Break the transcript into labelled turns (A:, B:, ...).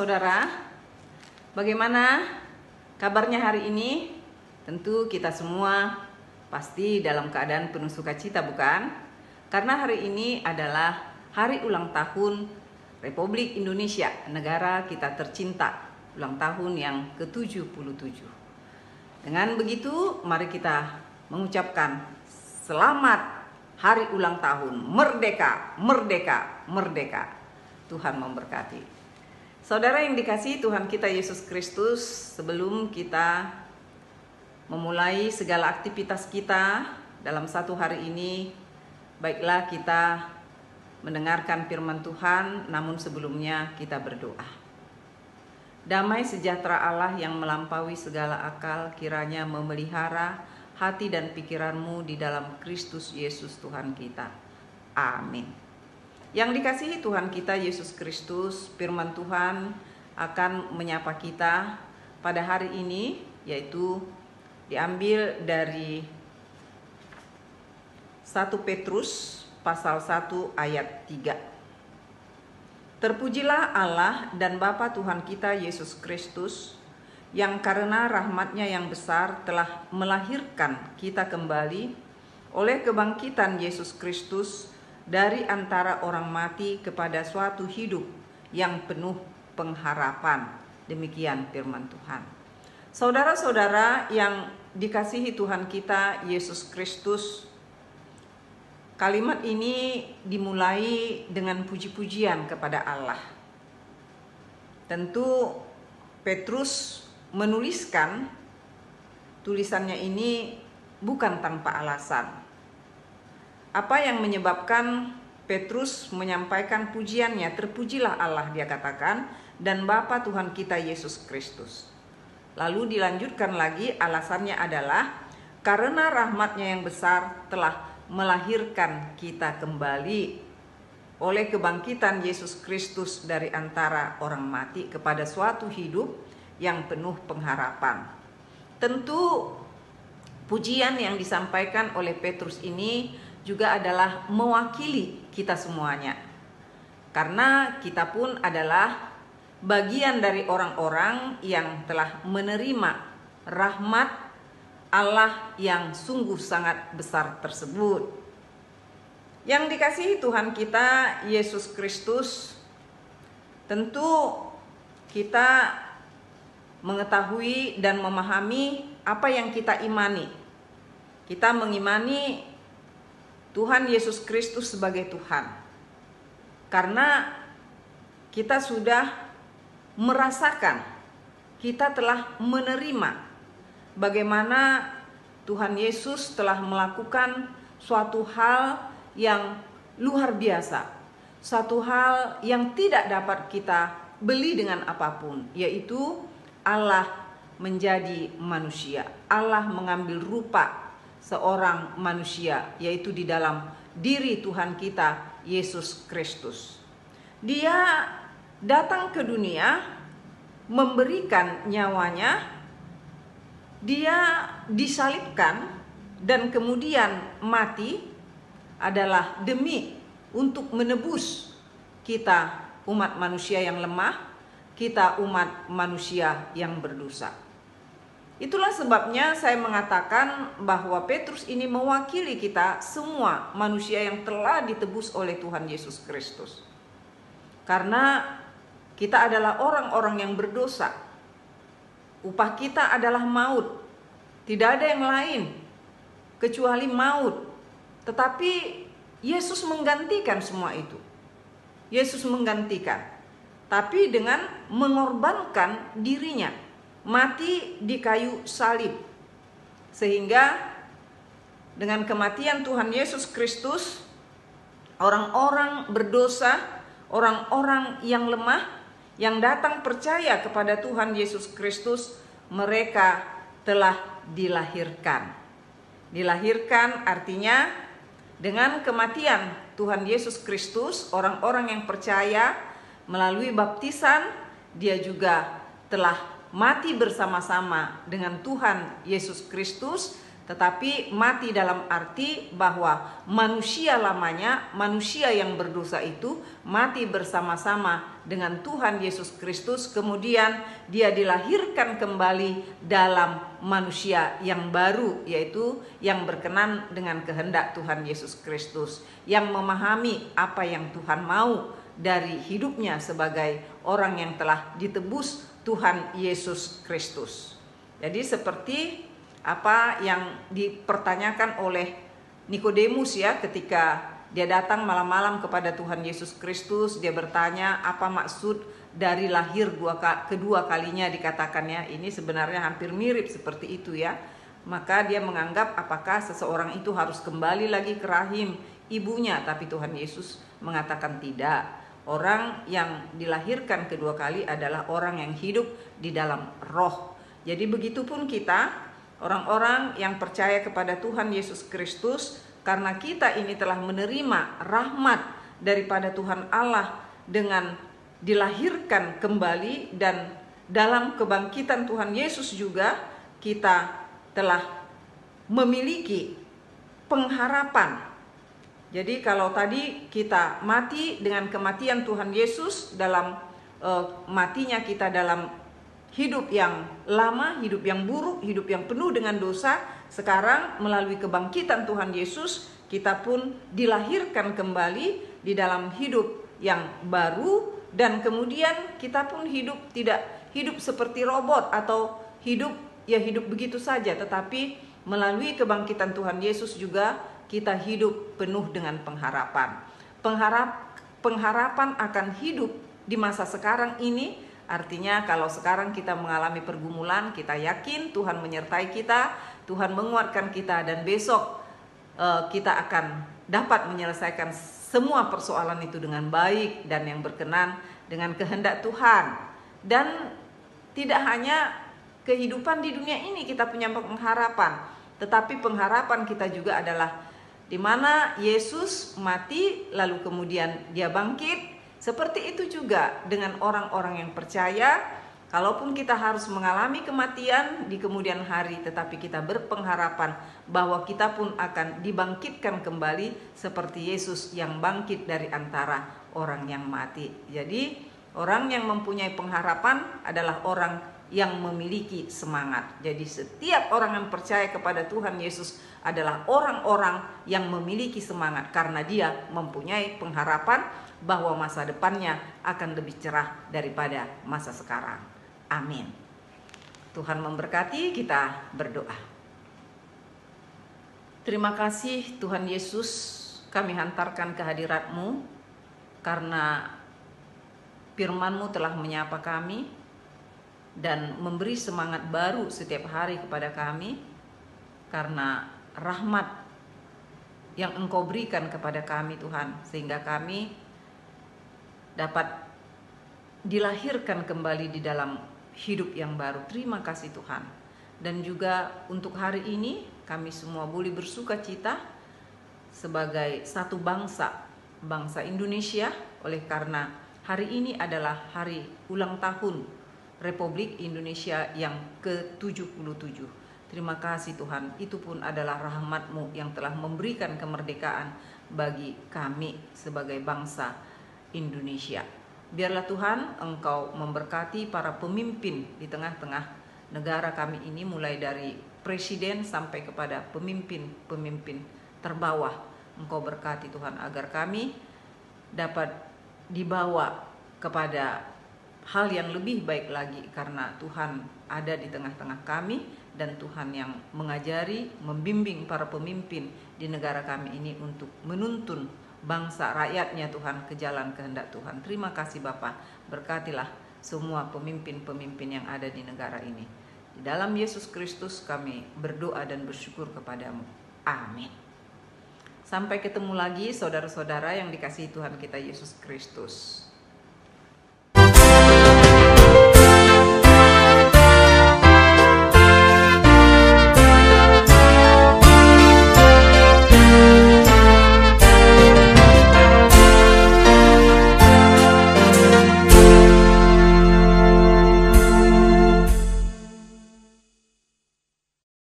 A: saudara, bagaimana kabarnya hari ini? Tentu kita semua pasti dalam keadaan penuh sukacita, bukan? Karena hari ini adalah hari ulang tahun Republik Indonesia, negara kita tercinta, ulang tahun yang ke-77. Dengan begitu, mari kita mengucapkan selamat hari ulang tahun, merdeka, merdeka, merdeka. Tuhan memberkati. Saudara yang dikasihi Tuhan kita Yesus Kristus, sebelum kita memulai segala aktivitas kita dalam satu hari ini, baiklah kita mendengarkan firman Tuhan, namun sebelumnya kita berdoa. Damai sejahtera Allah yang melampaui segala akal kiranya memelihara hati dan pikiranmu di dalam Kristus Yesus Tuhan kita. Amin. Yang dikasihi Tuhan kita Yesus Kristus, firman Tuhan akan menyapa kita pada hari ini, yaitu diambil dari 1 Petrus pasal 1 ayat 3. Terpujilah Allah dan Bapa Tuhan kita Yesus Kristus, yang karena rahmat-Nya yang besar telah melahirkan kita kembali oleh kebangkitan Yesus Kristus dari antara orang mati kepada suatu hidup yang penuh pengharapan. Demikian firman Tuhan. Saudara-saudara yang dikasihi Tuhan kita Yesus Kristus, kalimat ini dimulai dengan puji-pujian kepada Allah. Tentu Petrus menuliskan tulisannya ini bukan tanpa alasan. Apa yang menyebabkan Petrus menyampaikan pujiannya? Terpujilah Allah, dia katakan, dan Bapa Tuhan kita Yesus Kristus. Lalu dilanjutkan lagi, alasannya adalah karena rahmat-Nya yang besar telah melahirkan kita kembali oleh kebangkitan Yesus Kristus dari antara orang mati kepada suatu hidup yang penuh pengharapan. Tentu pujian yang disampaikan oleh Petrus ini juga adalah mewakili kita semuanya. Karena kita pun adalah bagian dari orang-orang yang telah menerima rahmat Allah yang sungguh sangat besar tersebut. Yang dikasihi Tuhan kita Yesus Kristus, tentu kita mengetahui dan memahami apa yang kita imani. Kita mengimani Tuhan Yesus Kristus sebagai Tuhan. Karena kita sudah merasakan, kita telah menerima bagaimana Tuhan Yesus telah melakukan suatu hal yang luar biasa, suatu hal yang tidak dapat kita beli dengan apapun, yaitu Allah menjadi manusia. Allah mengambil rupa seorang manusia, yaitu di dalam diri Tuhan kita Yesus Kristus. Dia datang ke dunia memberikan nyawanya, dia disalibkan dan kemudian mati adalah demi untuk menebus kita umat manusia yang lemah, kita umat manusia yang berdosa. Itulah sebabnya saya mengatakan bahwa Petrus ini mewakili kita semua manusia yang telah ditebus oleh Tuhan Yesus Kristus. Karena kita adalah orang-orang yang berdosa. Upah kita adalah maut. Tidak ada yang lain kecuali maut. Tetapi Yesus menggantikan semua itu. Yesus menggantikan. Tapi dengan mengorbankan dirinya. Mati di kayu salib. Sehingga dengan kematian Tuhan Yesus Kristus, orang-orang berdosa, orang-orang yang lemah, yang datang percaya kepada Tuhan Yesus Kristus, mereka telah dilahirkan. Dilahirkan artinya dengan kematian Tuhan Yesus Kristus, orang-orang yang percaya melalui baptisan, dia juga telah mati bersama-sama dengan Tuhan Yesus Kristus, tetapi mati dalam arti bahwa manusia lamanya, manusia yang berdosa itu mati bersama-sama dengan Tuhan Yesus Kristus, kemudian dia dilahirkan kembali dalam manusia yang baru, yaitu yang berkenan dengan kehendak Tuhan Yesus Kristus, yang memahami apa yang Tuhan mau dari hidupnya sebagai orang yang telah ditebus Tuhan Yesus Kristus. Jadi seperti apa yang dipertanyakan oleh Nikodemus ya, ketika dia datang malam-malam kepada Tuhan Yesus Kristus, dia bertanya apa maksud dari lahir kedua kalinya dikatakannya. Ini sebenarnya hampir mirip seperti itu ya. Maka dia menganggap apakah seseorang itu harus kembali lagi ke rahim ibunya, tapi Tuhan Yesus mengatakan tidak. Orang yang dilahirkan kedua kali adalah orang yang hidup di dalam roh. Jadi begitupun kita, orang-orang yang percaya kepada Tuhan Yesus Kristus, karena kita ini telah menerima rahmat daripada Tuhan Allah dengan dilahirkan kembali, dan dalam kebangkitan Tuhan Yesus juga kita telah memiliki pengharapan. Jadi kalau tadi kita mati dengan kematian Tuhan Yesus dalam matinya kita dalam hidup yang lama, hidup yang buruk, hidup yang penuh dengan dosa, sekarang melalui kebangkitan Tuhan Yesus kita pun dilahirkan kembali di dalam hidup yang baru, dan kemudian kita pun tidak hidup seperti robot atau hidup begitu saja, tetapi melalui kebangkitan Tuhan Yesus juga kita hidup penuh dengan pengharapan. Pengharapan akan hidup di masa sekarang ini, artinya kalau sekarang kita mengalami pergumulan, kita yakin Tuhan menyertai kita, Tuhan menguatkan kita, dan besok kita akan dapat menyelesaikan semua persoalan itu dengan baik dan yang berkenan dengan kehendak Tuhan. Dan tidak hanya kehidupan di dunia ini kita punya pengharapan, tetapi pengharapan kita juga adalah di mana Yesus mati lalu kemudian dia bangkit. Seperti itu juga dengan orang-orang yang percaya, kalaupun kita harus mengalami kematian di kemudian hari, tetapi kita berpengharapan bahwa kita pun akan dibangkitkan kembali seperti Yesus yang bangkit dari antara orang yang mati. Jadi orang yang mempunyai pengharapan adalah orang yang memiliki semangat. Jadi setiap orang yang percaya kepada Tuhan Yesus adalah orang-orang yang memiliki semangat, karena dia mempunyai pengharapan bahwa masa depannya akan lebih cerah daripada masa sekarang. Amin. Tuhan memberkati, kita berdoa. Terima kasih Tuhan Yesus, kami hantarkan kehadirat-Mu karena firman-Mu telah menyapa kami dan memberi semangat baru setiap hari kepada kami, karena rahmat yang Engkau berikan kepada kami Tuhan, sehingga kami dapat dilahirkan kembali di dalam hidup yang baru. Terima kasih Tuhan. Dan juga untuk hari ini kami semua boleh bersuka cita sebagai satu bangsa Indonesia, oleh karena hari ini adalah hari ulang tahun Republik Indonesia yang ke-77. Terima kasih Tuhan, itu pun adalah rahmat-Mu yang telah memberikan kemerdekaan bagi kami sebagai bangsa Indonesia. Biarlah Tuhan Engkau memberkati para pemimpin di tengah-tengah negara kami ini, mulai dari presiden sampai kepada pemimpin-pemimpin terbawah. Engkau berkati Tuhan agar kami dapat dibawa kepada hal yang lebih baik lagi, karena Tuhan ada di tengah-tengah kami, dan Tuhan yang mengajari, membimbing para pemimpin di negara kami ini untuk menuntun bangsa rakyatnya Tuhan ke jalan kehendak Tuhan. Terima kasih Bapa, berkatilah semua pemimpin-pemimpin yang ada di negara ini. Di dalam Yesus Kristus kami berdoa dan bersyukur kepadamu. Amin. Sampai ketemu lagi saudara-saudara yang dikasihi Tuhan kita Yesus Kristus.